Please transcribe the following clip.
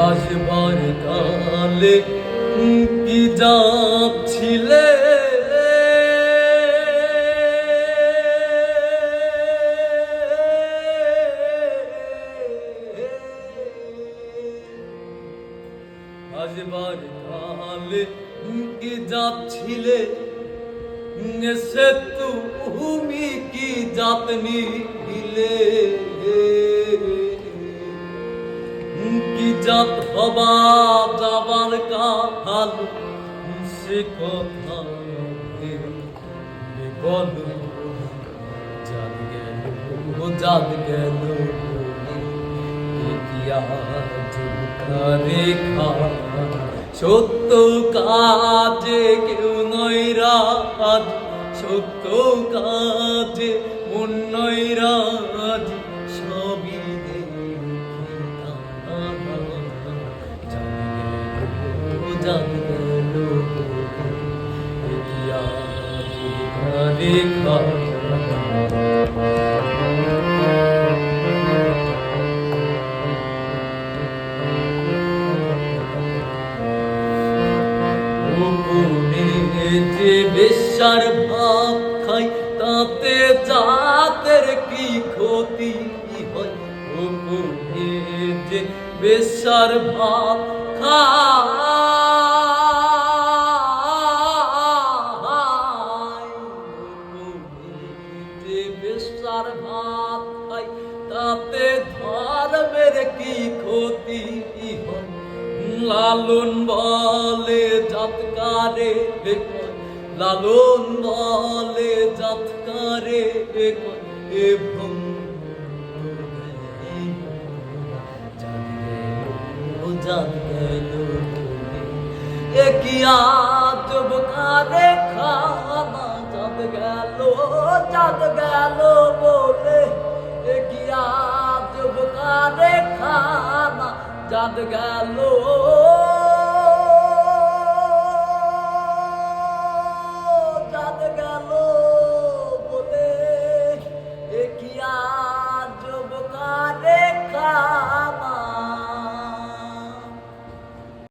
আসবার কালে কি যাচ্ছিলে আসবার কালে কি যাচ্ছিলে সে তুমি কি যাতনি দিলে কি জাত হবা যাবার কাল সে কথা বল জাত গেল রেখা সত্য কাজে কেউ নয় রাজ সত্য কাজে মন নয় রাজ সবই জাত গেল রেখা যে বেশ্যার ভাব খাই তাতে জাতের কি ক্ষতি হয় ওপরে যে বেশ্যার ভাব খাই যে বেশ্যার ভাব খাই তাতে ধর্মের কি ক্ষতি হয় লালন বলে জাতকারে লালন বলে জাতকারে এবং জাত গেল একিয়া জবকারে খানা জাত গেল বলে একিয়া জবকারে খানা জাত গেল